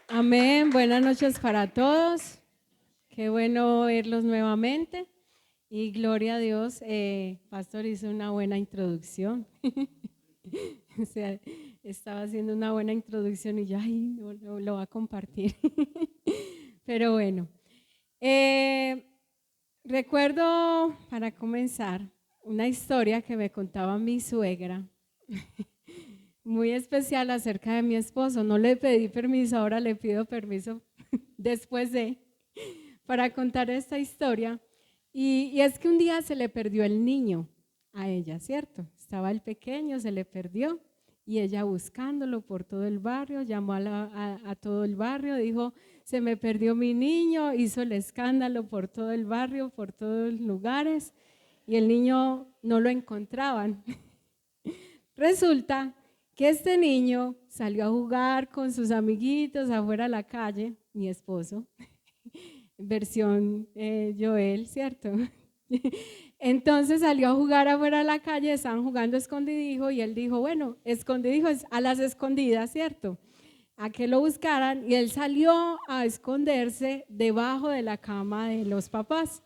Amén, buenas noches para todos. Qué bueno verlos nuevamente. Y gloria a Dios, Pastor hizo una buena introducción. O sea, estaba haciendo una buena introducción y yo, ay, no, lo va a compartir. Pero bueno, eh, recuerdo para comenzar una historia que me contaba mi suegra, muy especial acerca de mi esposo. No le pedí permiso, ahora le pido permiso después para contar esta historia. Y es que un día se le perdió el niño a ella, ¿cierto? Estaba el pequeño, se le perdió y ella buscándolo por todo el barrio, llamó a todo el barrio, dijo, se me perdió mi niño, hizo el escándalo por todo el barrio, por todos los lugares y el niño no lo encontraban. Resulta que este niño salió a jugar con sus amiguitos afuera a la calle, mi esposo, versión Joel, ¿cierto? Entonces salió a jugar afuera a la calle, estaban jugando escondidijo y él dijo, bueno, escondidijo es a las escondidas, ¿cierto? A que lo buscaran y él salió a esconderse debajo de la cama de los papás.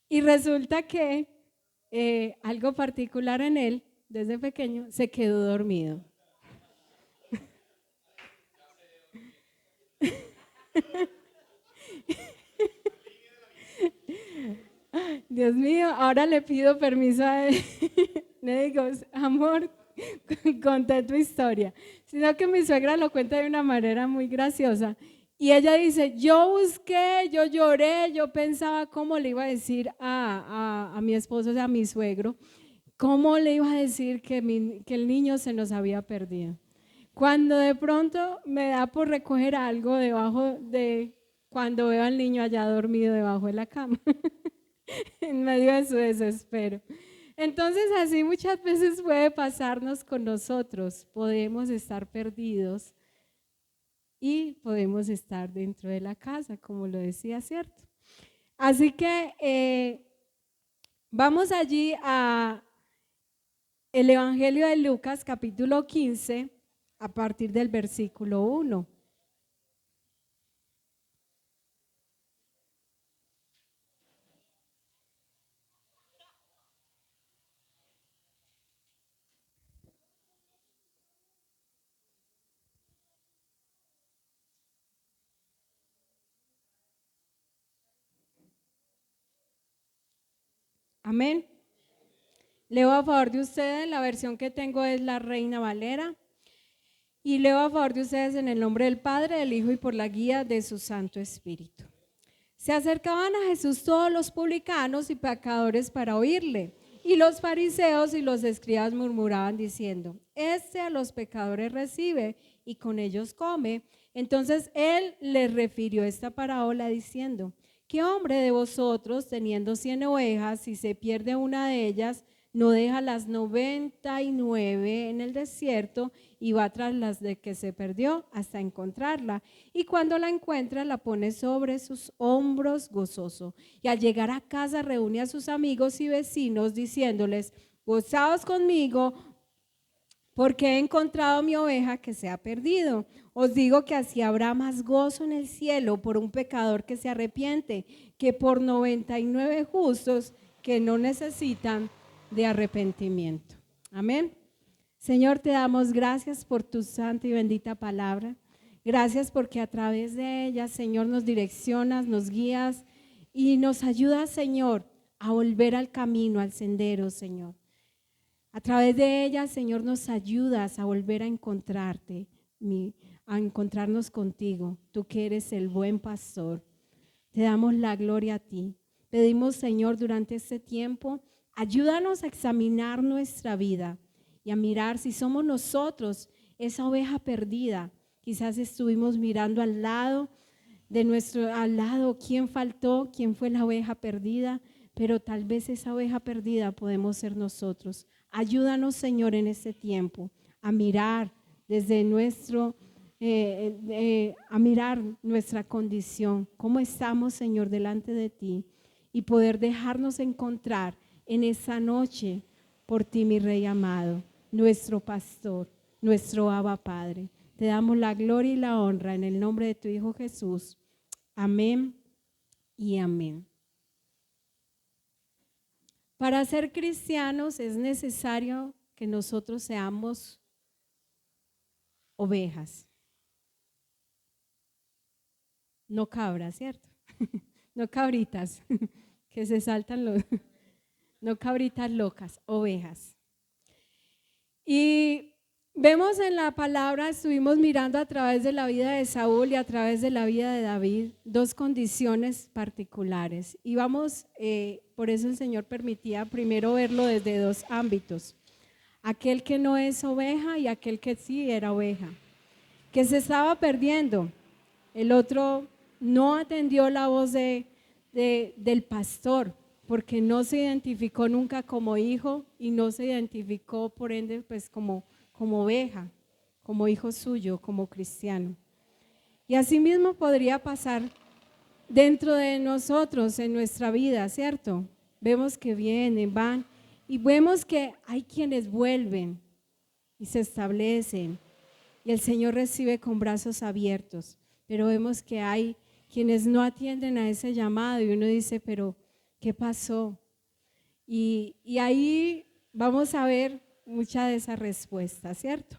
Y resulta que algo particular en él, desde pequeño, se quedó dormido. Dios mío, ahora le pido permiso a él. Le digo, amor, conté tu historia. Sino que mi suegra lo cuenta de una manera muy graciosa. Y ella dice, yo busqué, yo lloré, yo pensaba cómo le iba a decir a mi esposo, o sea, a mi suegro, cómo le iba a decir que el niño se nos había perdido. Cuando de pronto me da por recoger algo debajo de, cuando veo al niño allá dormido debajo de la cama. En medio de su desespero. Entonces así muchas veces puede pasarnos con nosotros. Podemos estar perdidos y podemos estar dentro de la casa, como lo decía, ¿cierto? Así que vamos allí a el Evangelio de Lucas, capítulo 15, a partir del versículo 1. Amén. Leo a favor de ustedes, la versión que tengo es la Reina Valera. Y leo a favor de ustedes en el nombre del Padre, del Hijo y por la guía de su Santo Espíritu. Se acercaban a Jesús todos los publicanos y pecadores para oírle. Y los fariseos y los escribas murmuraban diciendo, este a los pecadores recibe y con ellos come. Entonces él les refirió esta parábola diciendo, ¿qué hombre de vosotros teniendo 100 ovejas, si se pierde una de ellas, no deja las 99 en el desierto y va tras las de que se perdió hasta encontrarla? Y cuando la encuentra, la pone sobre sus hombros gozoso. Y al llegar a casa, reúne a sus amigos y vecinos diciéndoles, gozaos conmigo porque he encontrado mi oveja que se ha perdido. Os digo que así habrá más gozo en el cielo por un pecador que se arrepiente que por 99 justos que no necesitan de arrepentimiento. Amén. Señor, te damos gracias por tu santa y bendita palabra. Gracias porque a través de ella, Señor, nos direccionas, nos guías y nos ayudas, Señor, a volver al camino, al sendero, Señor. A través de ella, Señor, nos ayudas a volver a encontrarte, a encontrarnos contigo, tú que eres el buen pastor. Te damos la gloria a ti. Pedimos, Señor, durante este tiempo, ayúdanos a examinar nuestra vida y a mirar si somos nosotros esa oveja perdida. Quizás estuvimos mirando al lado quién faltó, quién fue la oveja perdida, pero tal vez esa oveja perdida podemos ser nosotros. Ayúdanos, Señor, en este tiempo a mirar desde a mirar nuestra condición, cómo estamos, Señor, delante de ti y poder dejarnos encontrar en esa noche por ti, mi Rey amado, nuestro pastor, nuestro Abba Padre. Te damos la gloria y la honra en el nombre de tu Hijo Jesús. Amén y amén. Para ser cristianos es necesario que nosotros seamos ovejas, no cabras, ¿cierto? No cabritas, que se saltan no cabritas locas, ovejas. Y vemos en la palabra, estuvimos mirando a través de la vida de Saúl y a través de la vida de David, dos condiciones particulares. Y vamos, por eso el Señor permitía primero verlo desde dos ámbitos. Aquel que no es oveja y aquel que sí era oveja, que se estaba perdiendo. El otro no atendió la voz del pastor, porque no se identificó nunca como hijo y no se identificó por ende pues como oveja, como hijo suyo, como cristiano. Y así mismo podría pasar dentro de nosotros en nuestra vida, ¿cierto? Vemos que vienen, van y vemos que hay quienes vuelven y se establecen y el Señor recibe con brazos abiertos, pero vemos que hay quienes no atienden a ese llamado y uno dice, pero ¿qué pasó? Y ahí vamos a ver mucha de esa respuesta, ¿cierto?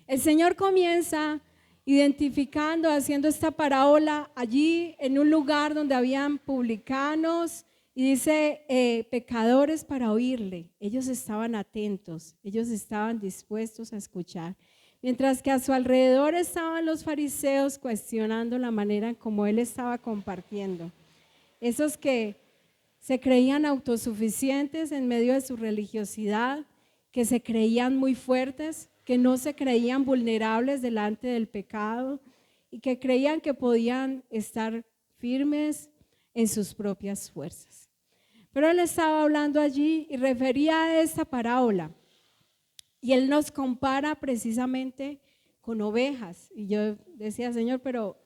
El Señor comienza identificando, haciendo esta parábola allí en un lugar donde habían publicanos y dice pecadores para oírle. Ellos estaban atentos, ellos estaban dispuestos a escuchar. Mientras que a su alrededor estaban los fariseos cuestionando la manera en cómo él estaba compartiendo. Esos que se creían autosuficientes en medio de su religiosidad, que se creían muy fuertes, que no se creían vulnerables delante del pecado y que creían que podían estar firmes en sus propias fuerzas. Pero él estaba hablando allí y refería a esta parábola y él nos compara precisamente con ovejas. Y yo decía, Señor, pero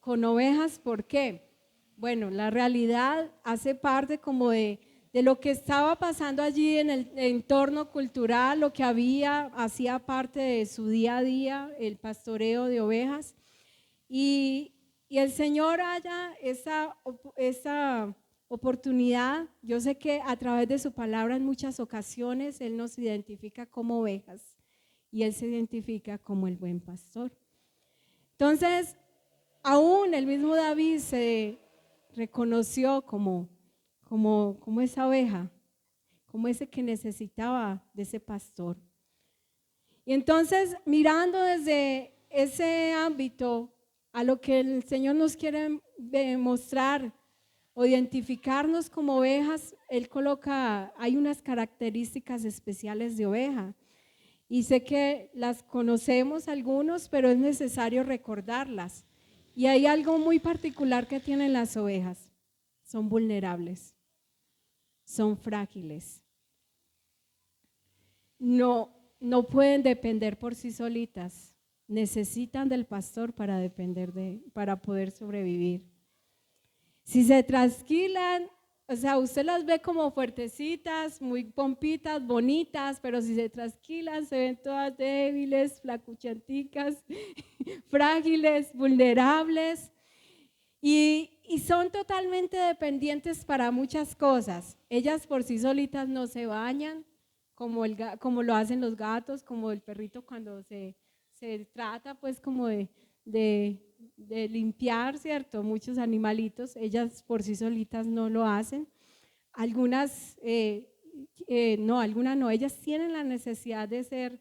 ¿con ovejas por qué? Bueno, la realidad hace parte como de lo que estaba pasando allí en el entorno cultural, lo que hacía parte de su día a día, el pastoreo de ovejas. Y el Señor haya esa oportunidad. Yo sé que a través de su palabra en muchas ocasiones Él nos identifica como ovejas y Él se identifica como el buen pastor. Entonces, aún el mismo David se reconoció como esa oveja, como ese que necesitaba de ese pastor. Y entonces, mirando desde ese ámbito a lo que el Señor nos quiere mostrar o identificarnos como ovejas, Él coloca, hay unas características especiales de oveja. Y sé que las conocemos algunos, pero es necesario recordarlas. Y hay algo muy particular que tienen las ovejas. Son vulnerables, son frágiles. No pueden depender por sí solitas. Necesitan del pastor para poder sobrevivir. Si se trasquilan, o sea, usted las ve como fuertecitas, muy pompitas, bonitas, pero si se trasquilan se ven todas débiles, flacuchanticas, frágiles, vulnerables y son totalmente dependientes para muchas cosas. Ellas por sí solitas no se bañan, como lo hacen los gatos, como el perrito cuando se trata pues como de limpiar, ¿cierto? Muchos animalitos, ellas por sí solitas no lo hacen. Algunas, algunas no, ellas tienen la necesidad de ser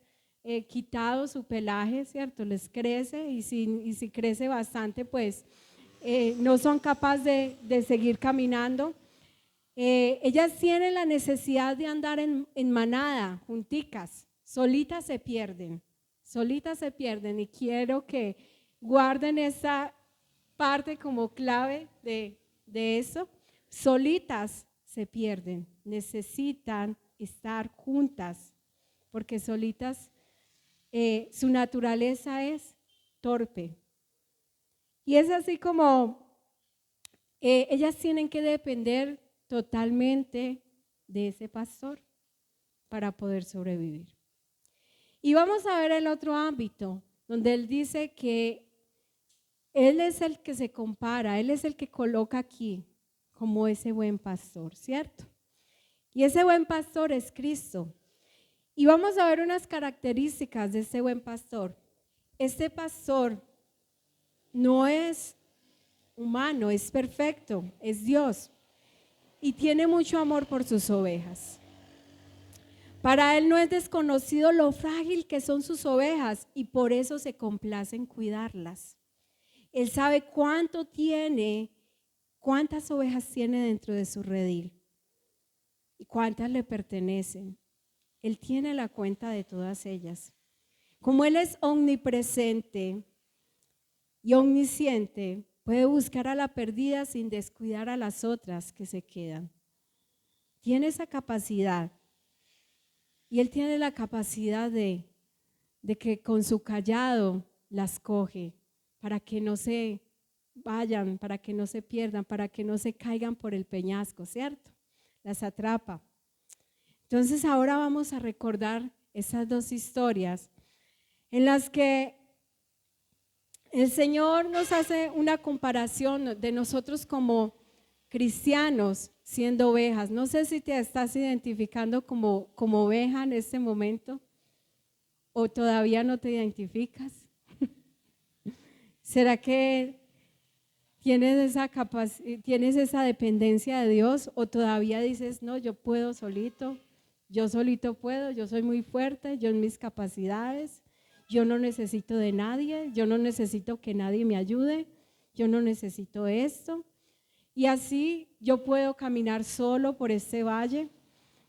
quitado su pelaje, ¿cierto? Les crece y si crece bastante, pues no son capaces de seguir caminando. Ellas tienen la necesidad de andar en manada, junticas, solitas se pierden y quiero que guarden esa parte como clave de eso. Solitas se pierden, necesitan estar juntas porque solitas su naturaleza es torpe. Y es así como ellas tienen que depender totalmente de ese pastor para poder sobrevivir. Y vamos a ver el otro ámbito, donde él dice que él es el que se compara, él es el que coloca aquí como ese buen pastor, ¿cierto? Y ese buen pastor es Cristo. Y vamos a ver unas características de ese buen pastor. Este pastor no es humano, es perfecto, es Dios y tiene mucho amor por sus ovejas. Para él no es desconocido lo frágil que son sus ovejas y por eso se complace en cuidarlas. Él sabe cuántas ovejas tiene dentro de su redil y cuántas le pertenecen. Él tiene la cuenta de todas ellas. Como Él es omnipresente y omnisciente, puede buscar a la perdida sin descuidar a las otras que se quedan. Tiene esa capacidad. Y Él tiene la capacidad de que con su callado las coge para que no se vayan, para que no se pierdan, para que no se caigan por el peñasco, ¿cierto? Las atrapa. Entonces ahora vamos a recordar esas dos historias en las que el Señor nos hace una comparación de nosotros como cristianos siendo ovejas. No sé si te estás identificando como oveja en este momento o todavía no te identificas. ¿Será que tienes esa dependencia de Dios o todavía dices, no, yo puedo solito, yo solito puedo, yo soy muy fuerte, yo en mis capacidades, yo no necesito de nadie, yo no necesito que nadie me ayude, yo no necesito esto? Y así yo puedo caminar solo por este valle.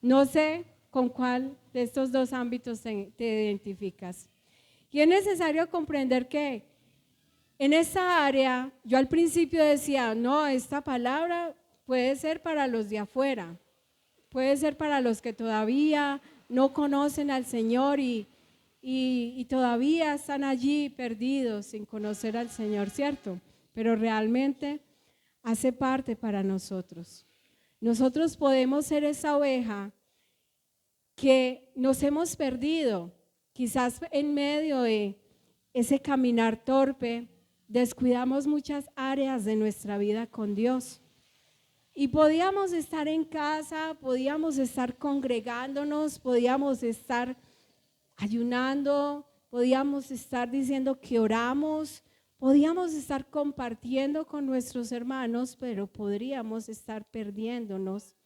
No sé con cuál de estos dos ámbitos te identificas. Y es necesario comprender que en esta área, yo al principio decía, no, esta palabra puede ser para los de afuera, puede ser para los que todavía no conocen al Señor y todavía están allí perdidos sin conocer al Señor, ¿cierto? Pero realmente hace parte para nosotros. Nosotros podemos ser esa oveja que nos hemos perdido, quizás en medio de ese caminar torpe, descuidamos muchas áreas de nuestra vida con Dios. Y podíamos estar en casa, podíamos estar congregándonos, podíamos estar ayunando, podíamos estar diciendo que oramos, podíamos estar compartiendo con nuestros hermanos, pero podríamos estar perdiéndonos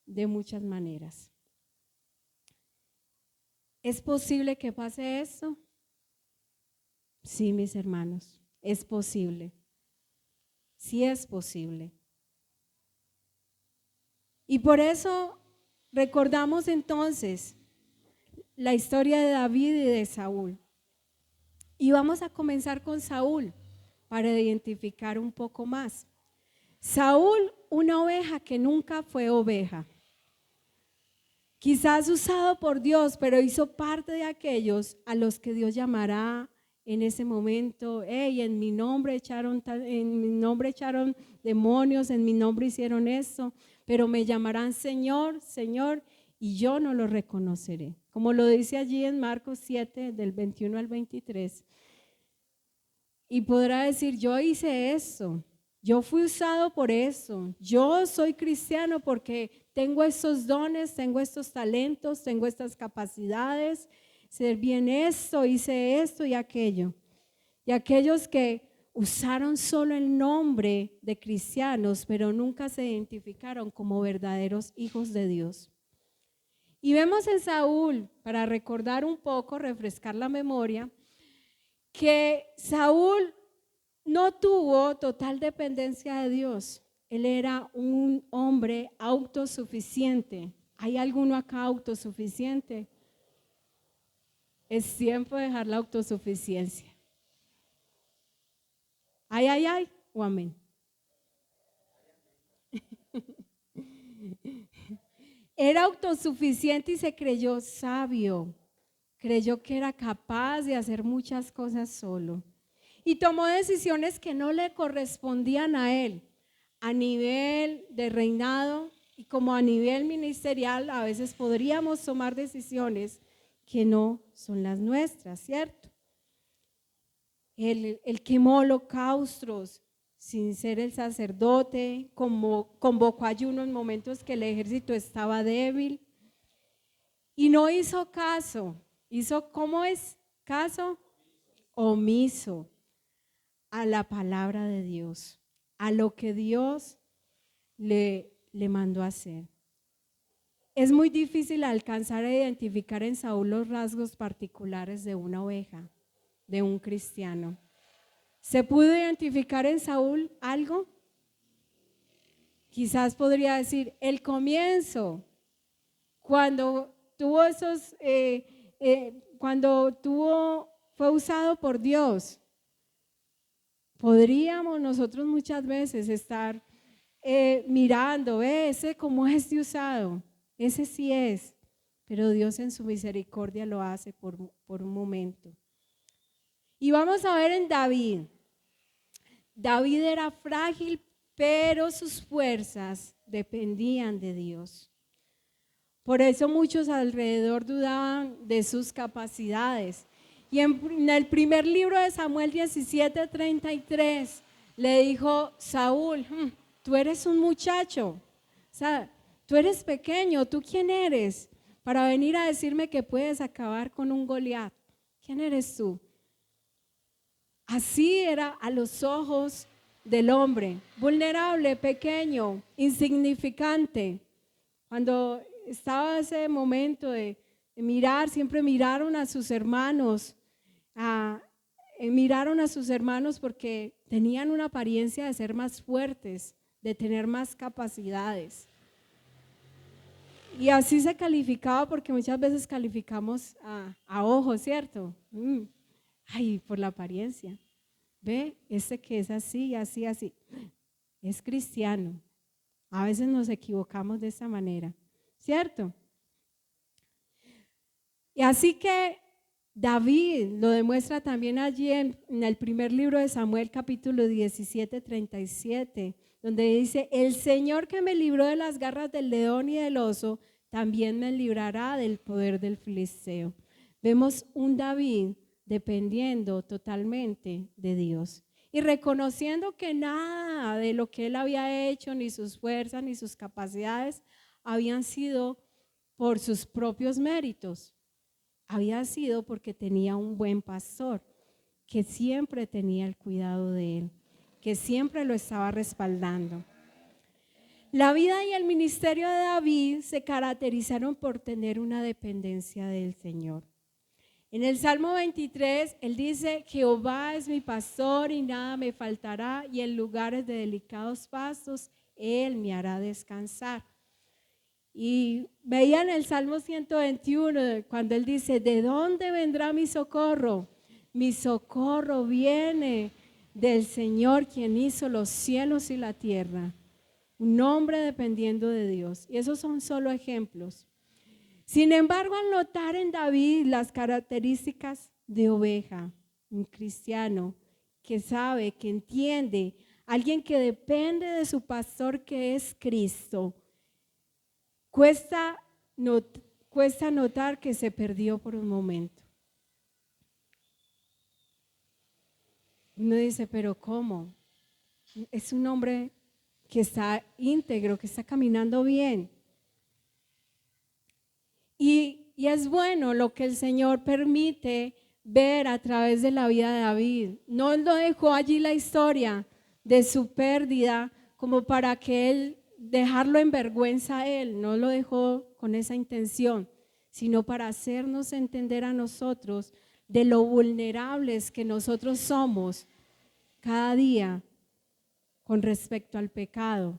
de muchas maneras. ¿Es posible que pase esto? Sí, mis hermanos, es posible. Sí es posible. Y por eso recordamos entonces la historia de David y de Saúl. Y vamos a comenzar con Saúl para identificar un poco más. Saúl, una oveja que nunca fue oveja. Quizás usado por Dios, pero hizo parte de aquellos a los que Dios llamará en ese momento. Hey, en mi nombre echaron demonios, en mi nombre hicieron esto, pero me llamarán Señor, Señor, y yo no lo reconoceré. Como lo dice allí en Marcos 7, del 21 al 23. Y podrá decir, yo hice eso, yo fui usado por eso, yo soy cristiano porque tengo estos dones, tengo estos talentos, tengo estas capacidades, serví en esto, hice esto y aquello. Y aquellos que usaron solo el nombre de cristianos, pero nunca se identificaron como verdaderos hijos de Dios. Y vemos en Saúl, para recordar un poco, refrescar la memoria, que Saúl no tuvo total dependencia de Dios. Él era un hombre autosuficiente. ¿Hay alguno acá autosuficiente? Es tiempo de dejar la autosuficiencia. Ay, o amén. Era autosuficiente y se creyó sabio. Creyó que era capaz de hacer muchas cosas solo. Y tomó decisiones que no le correspondían a él, a nivel de reinado y como a nivel ministerial. A veces podríamos tomar decisiones que no son las nuestras, ¿cierto? Él quemó holocaustros sin ser el sacerdote, convocó ayuno en momentos que el ejército estaba débil y no hizo caso. ¿Cómo es caso? Omiso a la palabra de Dios, a lo que Dios le mandó a hacer. Es muy difícil alcanzar a identificar en Saúl los rasgos particulares de una oveja, de un cristiano. ¿Se pudo identificar en Saúl algo? Quizás podría decir el comienzo, cuando tuvo fue usado por Dios. Podríamos nosotros muchas veces estar mirando, ese cómo es de usado, ese sí es, pero Dios en su misericordia lo hace por un momento. Y vamos a ver en David. David era frágil, pero sus fuerzas dependían de Dios. Por eso muchos alrededor dudaban de sus capacidades. Y en el primer libro de Samuel 17:33 le dijo Saúl, tú eres un muchacho, o sea, tú eres pequeño, ¿tú quién eres? Para venir a decirme que puedes acabar con un Goliat. ¿Quién eres tú? Así era a los ojos del hombre, vulnerable, pequeño, insignificante. Cuando estaba ese momento de mirar, siempre miraron a sus hermanos, porque tenían una apariencia de ser más fuertes, de tener más capacidades. Y así se calificaba, porque muchas veces calificamos a ojos, ¿cierto? Ay, por la apariencia. Ve, que es así, así, así. Es cristiano. A veces nos equivocamos de esa manera, ¿cierto? Y así que David lo demuestra también allí en el primer libro de Samuel, capítulo 17:37, donde dice, el Señor que me libró de las garras del león y del oso, también me librará del poder del filisteo. Vemos un David dependiendo totalmente de Dios y reconociendo que nada de lo que él había hecho, ni sus fuerzas, ni sus capacidades, habían sido por sus propios méritos. Había sido porque tenía un buen pastor que siempre tenía el cuidado de él, que siempre lo estaba respaldando. La vida y el ministerio de David se caracterizaron por tener una dependencia del Señor. En el Salmo 23, él dice, Jehová es mi pastor y nada me faltará, y en lugares de delicados pastos, él me hará descansar. Y veía en el Salmo 121, cuando él dice, ¿de dónde vendrá mi socorro? Mi socorro viene del Señor, quien hizo los cielos y la tierra. Un hombre dependiendo de Dios. Y esos son solo ejemplos. Sin embargo, al notar en David las características de oveja, un cristiano que sabe, que entiende, alguien que depende de su pastor que es Cristo, cuesta notar que se perdió por un momento. Uno dice, pero ¿cómo? Es un hombre que está íntegro, que está caminando bien. Y es bueno lo que el Señor permite ver a través de la vida de David. No lo dejó allí la historia de su pérdida como para que él dejarlo en vergüenza a él, no lo dejó con esa intención, sino para hacernos entender a nosotros de lo vulnerables que nosotros somos cada día con respecto al pecado,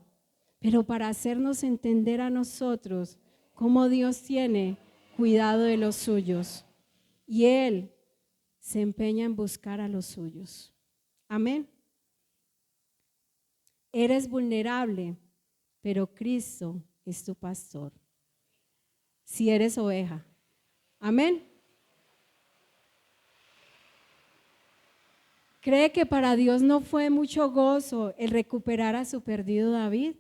pero para hacernos entender a nosotros cómo Dios tiene cuidado de los suyos y Él se empeña en buscar a los suyos. Amén. Eres vulnerable, pero Cristo es tu pastor. Si eres oveja. Amén. ¿Cree que para Dios no fue mucho gozo el recuperar a su perdido David?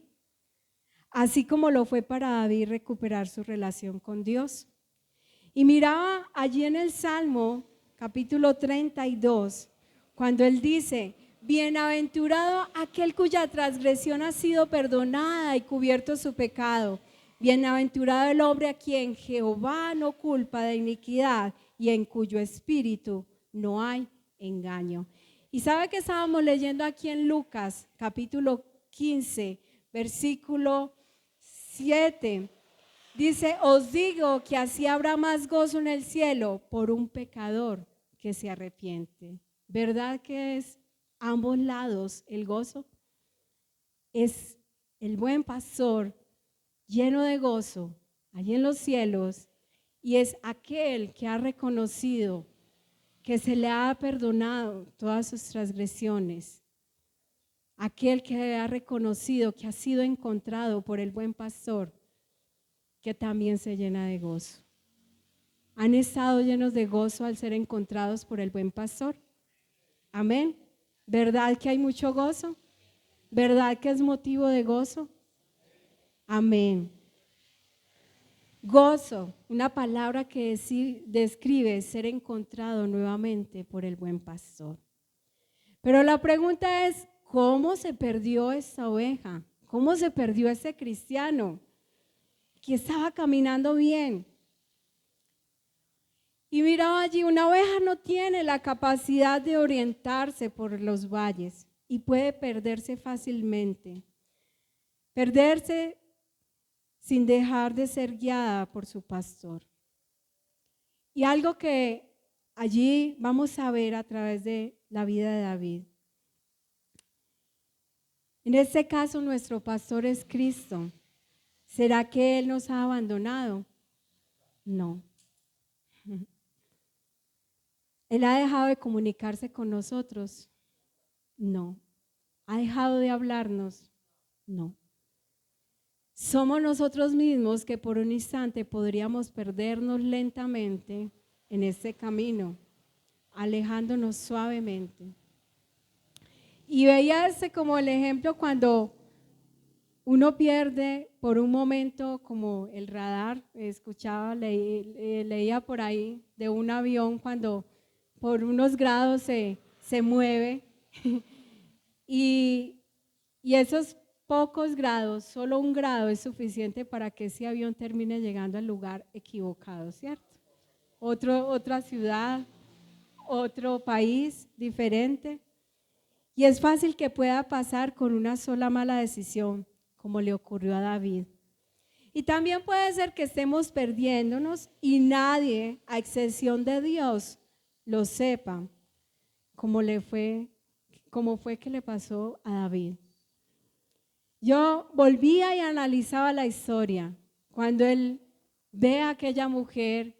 Así como lo fue para David recuperar su relación con Dios. Y miraba allí en el Salmo capítulo 32, Cuando Él dice, bienaventurado aquel cuya transgresión ha sido perdonada y cubierto su pecado. Bienaventurado el hombre a quien Jehová no culpa de iniquidad y en cuyo espíritu no hay engaño. Y sabe que estábamos leyendo aquí en Lucas capítulo 15, versículo 7. Dice, os digo que así habrá más gozo en el cielo por un pecador que se arrepiente. ¿Verdad que es ambos lados el gozo? Es el buen pastor lleno de gozo allí en los cielos, y es aquel que ha reconocido que se le ha perdonado todas sus transgresiones, aquel que ha reconocido que ha sido encontrado por el buen pastor, que también se llena de gozo. ¿Han estado llenos de gozo al ser encontrados por el buen pastor? Amén. ¿Verdad que hay mucho gozo? ¿Verdad que es motivo de gozo? Amén. Gozo, una palabra que describe ser encontrado nuevamente por el buen pastor. Pero la pregunta es, ¿cómo se perdió esta oveja? ¿Cómo se perdió ese cristiano que estaba caminando bien? Y miraba allí, una oveja no tiene la capacidad de orientarse por los valles y puede perderse fácilmente. Perderse sin dejar de ser guiada por su pastor. Y algo que allí vamos a ver a través de la vida de David. En este caso, nuestro pastor es Cristo. ¿Será que Él nos ha abandonado? No. ¿Él ha dejado de comunicarse con nosotros? No. ¿Ha dejado de hablarnos? No. Somos nosotros mismos que por un instante podríamos perdernos lentamente en este camino, alejándonos suavemente. Y veía como el ejemplo cuando uno pierde por un momento como el radar. Escuchaba, leía por ahí de un avión cuando por unos grados se mueve y esos pocos grados, solo un grado es suficiente para que ese avión termine llegando al lugar equivocado, ¿cierto? Otra ciudad, otro país diferente. Y es fácil que pueda pasar con una sola mala decisión, como le ocurrió a David. Y también puede ser que estemos perdiéndonos y nadie, a excepción de Dios, lo sepa, como fue que le pasó a David. Yo volvía y analizaba la historia. Cuando él ve a aquella mujer,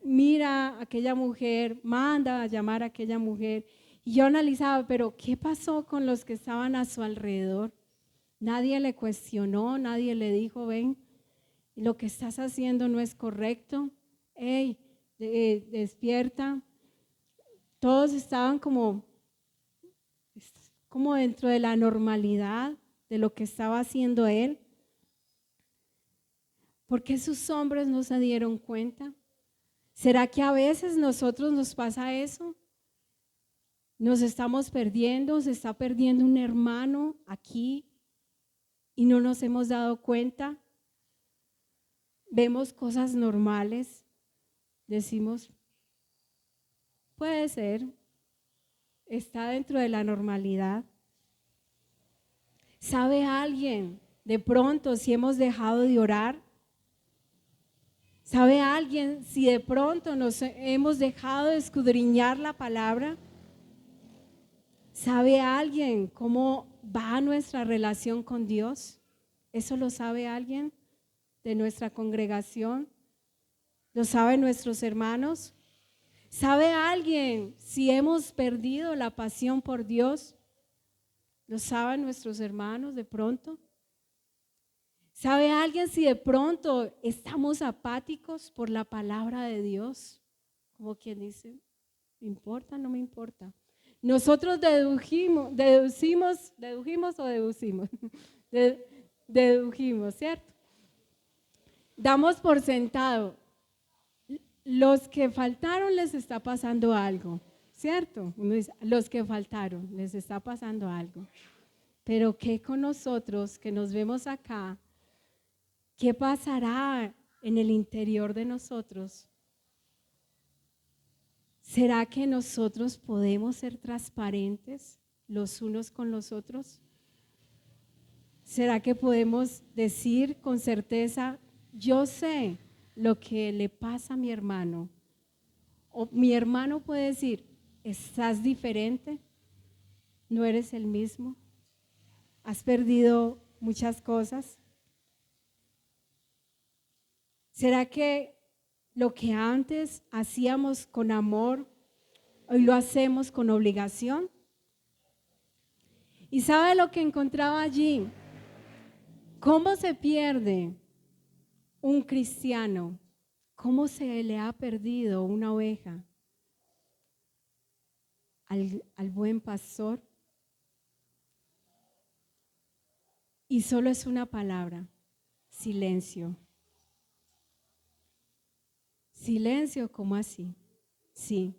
mira a aquella mujer, manda a llamar a aquella mujer, y yo analizaba, pero ¿qué pasó con los que estaban a su alrededor? Nadie le cuestionó, nadie le dijo, ven, lo que estás haciendo no es correcto, hey, despierta. Todos estaban como dentro de la normalidad de lo que estaba haciendo él. ¿Por qué sus hombres no se dieron cuenta? ¿Será que a veces nosotros nos pasa eso? Nos estamos perdiendo, se está perdiendo un hermano aquí y no nos hemos dado cuenta. Vemos cosas normales, decimos, puede ser, está dentro de la normalidad. ¿Sabe alguien de pronto si hemos dejado de orar? ¿Sabe alguien si de pronto nos hemos dejado de escudriñar la palabra? ¿Sabe alguien cómo va nuestra relación con Dios? ¿Eso lo sabe alguien de nuestra congregación? ¿Lo saben nuestros hermanos? ¿Sabe alguien si hemos perdido la pasión por Dios? ¿Lo saben nuestros hermanos de pronto? ¿Sabe alguien si de pronto estamos apáticos por la palabra de Dios? Como quien dice, ¿me importa? No me importa. Nosotros dedujimos, ¿cierto? Damos por sentado. Los que faltaron les está pasando algo. ¿cierto? Uno dice, los que faltaron, les está pasando algo. Pero ¿qué con nosotros que nos vemos acá? ¿Qué pasará en el interior de nosotros? ¿Será que nosotros podemos ser transparentes los unos con los otros? ¿Será que podemos decir con certeza, yo sé lo que le pasa a mi hermano? O mi hermano puede decir, ¿estás diferente? ¿No eres el mismo? ¿Has perdido muchas cosas? ¿Será que lo que antes hacíamos con amor, hoy lo hacemos con obligación? ¿Y sabe lo que encontraba allí? ¿Cómo se pierde un cristiano? ¿Cómo se le ha perdido una oveja al buen pastor? Y solo es una palabra, silencio. Silencio, ¿cómo así? Sí.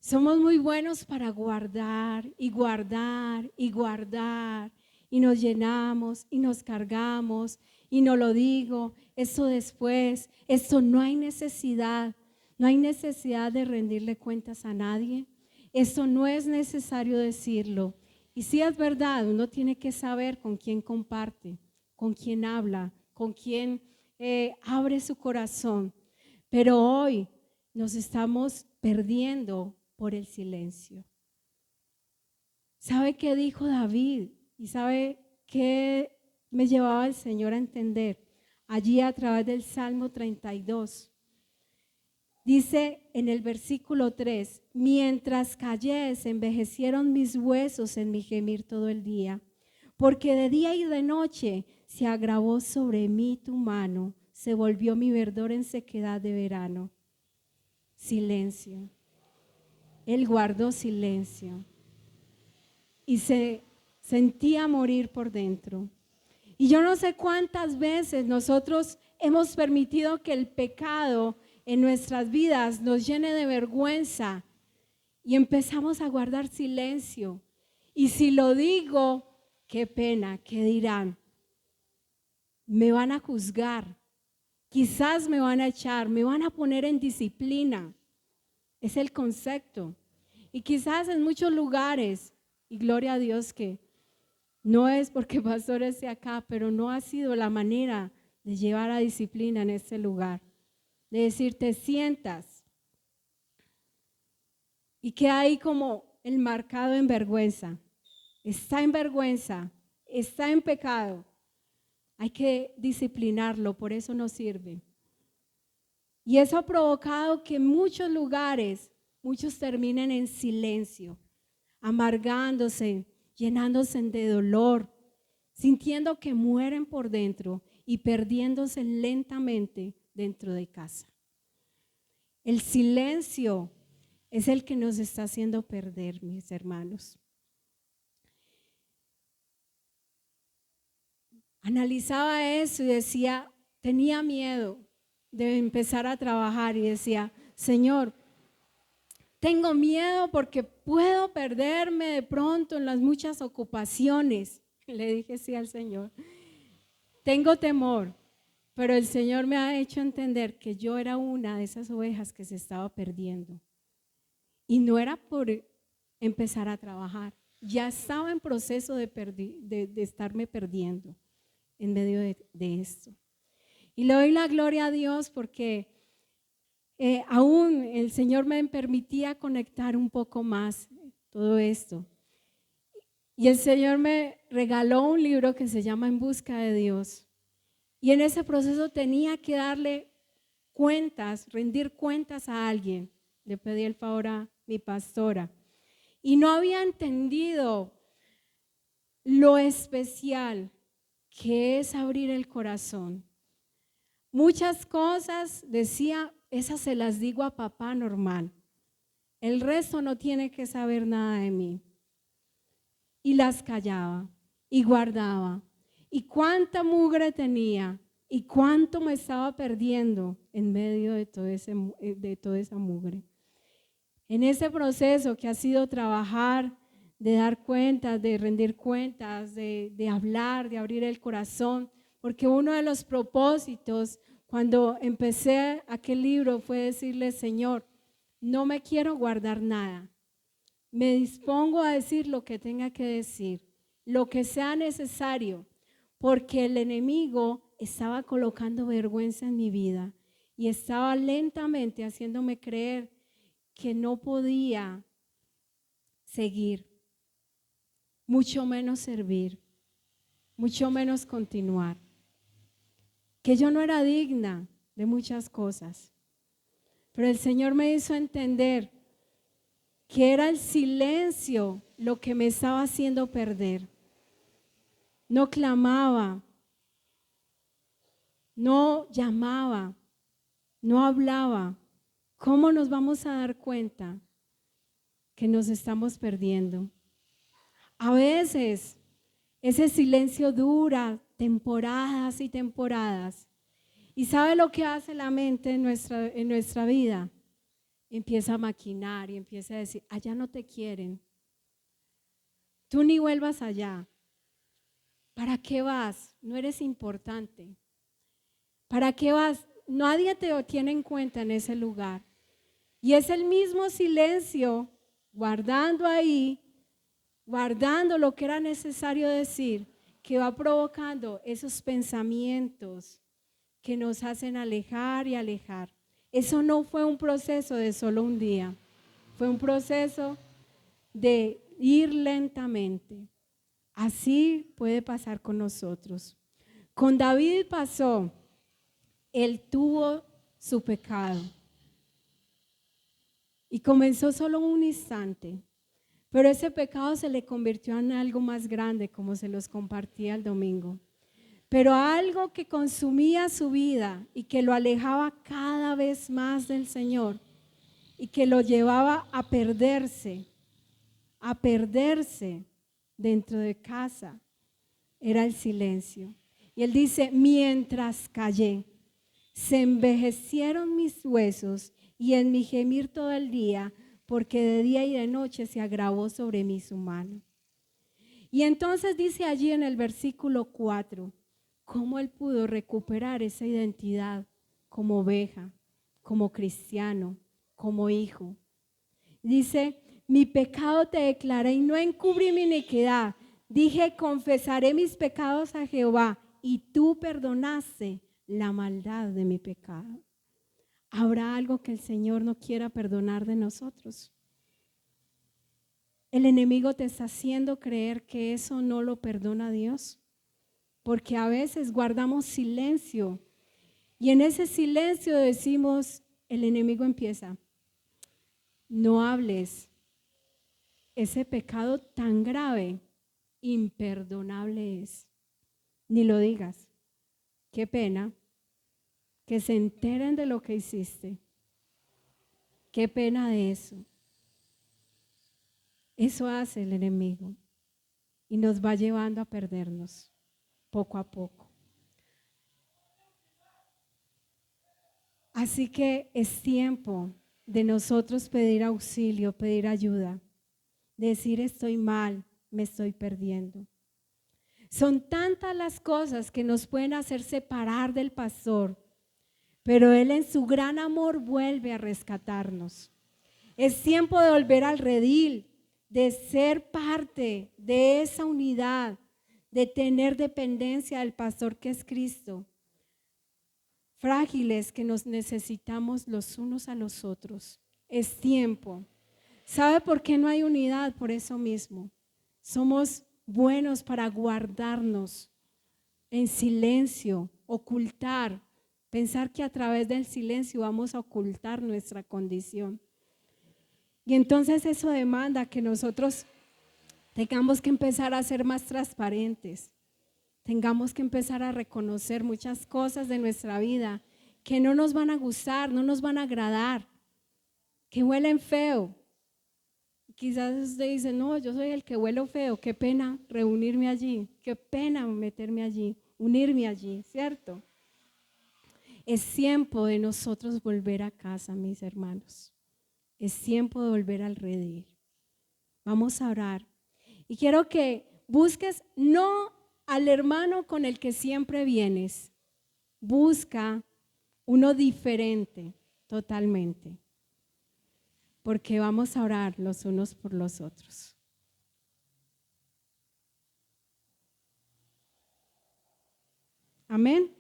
Somos muy buenos para guardar y guardar y guardar y nos llenamos y nos cargamos y no lo digo, eso después, eso no hay necesidad de rendirle cuentas a nadie, eso no es necesario decirlo. Y si es verdad, uno tiene que saber con quién comparte, con quién habla, con quién abre su corazón, pero hoy nos estamos perdiendo por el silencio. ¿Sabe qué dijo David? ¿Y sabe qué me llevaba el Señor a entender? Allí a través del Salmo 32. Dice en el versículo 3, mientras callé, se envejecieron mis huesos en mi gemir todo el día, porque de día y de noche se agravó sobre mí tu mano, se volvió mi verdor en sequedad de verano. Silencio. Él guardó silencio y se sentía morir por dentro. Y yo no sé cuántas veces nosotros hemos permitido que el pecado en nuestras vidas nos llene de vergüenza y empezamos a guardar silencio. Y si lo digo, qué pena, ¿qué dirán? Me van a juzgar, quizás me van a echar, me van a poner en disciplina. Es el concepto. Y quizás en muchos lugares, y gloria a Dios que no es porque pastor esté acá, pero no ha sido la manera de llevar a disciplina en este lugar. De decir, te sientas y que hay como el marcado en vergüenza. Está en vergüenza, está en pecado. Hay que disciplinarlo, por eso no sirve. Y eso ha provocado que en muchos lugares, muchos terminen en silencio, amargándose, llenándose de dolor, sintiendo que mueren por dentro y perdiéndose lentamente dentro de casa. El silencio es el que nos está haciendo perder, mis hermanos. Analizaba eso y decía, tenía miedo de empezar a trabajar y decía, Señor, tengo miedo porque puedo perderme de pronto en las muchas ocupaciones. Le dije sí al Señor. Tengo temor, pero el Señor me ha hecho entender que yo era una de esas ovejas que se estaba perdiendo. Y no era por empezar a trabajar. Ya estaba en proceso de estarme perdiendo en medio de esto. Y le doy la gloria a Dios porque aún el Señor me permitía conectar un poco más todo esto. Y el Señor me regaló un libro que se llama En Busca de Dios. Y en ese proceso tenía que darle cuentas, rendir cuentas a alguien. Le pedí el favor a mi pastora. Y no había entendido lo especial que es abrir el corazón. Muchas cosas, decía, esas se las digo a papá normal. El resto no tiene que saber nada de mí. Y las callaba y guardaba. Y cuánta mugre tenía y cuánto me estaba perdiendo en medio de toda esa mugre. En ese proceso que ha sido trabajar, de dar cuentas, de rendir cuentas, de hablar, de abrir el corazón, porque uno de los propósitos cuando empecé aquel libro fue decirle, Señor, no me quiero guardar nada, me dispongo a decir lo que tenga que decir, lo que sea necesario, porque el enemigo estaba colocando vergüenza en mi vida y estaba lentamente haciéndome creer que no podía seguir, mucho menos servir, mucho menos continuar, que yo no era digna de muchas cosas. Pero el Señor me hizo entender que era el silencio lo que me estaba haciendo perder. No clamaba, no llamaba, no hablaba. ¿Cómo nos vamos a dar cuenta que nos estamos perdiendo? A veces ese silencio dura temporadas y temporadas. ¿Y sabe lo que hace la mente en nuestra vida? Empieza a maquinar y empieza a decir, allá no te quieren. Tú ni vuelvas allá. ¿Para qué vas? No eres importante. ¿Para qué vas? Nadie te tiene en cuenta en ese lugar. Y es el mismo silencio, guardando ahí, guardando lo que era necesario decir, que va provocando esos pensamientos que nos hacen alejar y alejar. Eso no fue un proceso de solo un día, fue un proceso de ir lentamente. Así puede pasar con nosotros. Con David pasó, él tuvo su pecado y comenzó solo un instante, pero ese pecado se le convirtió en algo más grande, como se los compartía el domingo. Pero algo que consumía su vida y que lo alejaba cada vez más del Señor y que lo llevaba a perderse dentro de casa, era el silencio. Y él dice, mientras callé, se envejecieron mis huesos y en mi gemir todo el día, porque de día y de noche se agravó sobre mí su mano. Y entonces dice allí en el versículo 4, cómo él pudo recuperar esa identidad como oveja, como cristiano, como hijo. Dice, mi pecado te declaré y no encubrí mi iniquidad. Dije, confesaré mis pecados a Jehová y tú perdonaste la maldad de mi pecado. ¿Habrá algo que el Señor no quiera perdonar de nosotros? El enemigo te está haciendo creer que eso no lo perdona Dios, porque a veces guardamos silencio y en ese silencio decimos, el enemigo empieza, no hables, ese pecado tan grave, imperdonable es, ni lo digas, qué pena, que se enteren de lo que hiciste, qué pena de eso. Eso hace el enemigo y nos va llevando a perdernos poco a poco. Así que es tiempo de nosotros pedir auxilio, pedir ayuda, decir estoy mal, me estoy perdiendo. Son tantas las cosas que nos pueden hacer separar del pastor, pero Él en su gran amor vuelve a rescatarnos. Es tiempo de volver al redil, de ser parte de esa unidad, de tener dependencia del pastor que es Cristo. Frágiles que nos necesitamos los unos a los otros. Es tiempo. ¿Sabe por qué no hay unidad? Por eso mismo. Somos buenos para guardarnos en silencio, ocultar, pensar que a través del silencio vamos a ocultar nuestra condición. Y entonces eso demanda que nosotros tengamos que empezar a ser más transparentes, tengamos que empezar a reconocer muchas cosas de nuestra vida que no nos van a gustar, no nos van a agradar, que huelen feo. Quizás usted dice, no, yo soy el que huelo feo, qué pena reunirme allí, qué pena meterme allí, unirme allí, ¿cierto? Es tiempo de nosotros volver a casa, mis hermanos. Es tiempo de volver al redil. Vamos a orar. Y quiero que busques no al hermano con el que siempre vienes. Busca uno diferente totalmente. Porque vamos a orar los unos por los otros. Amén.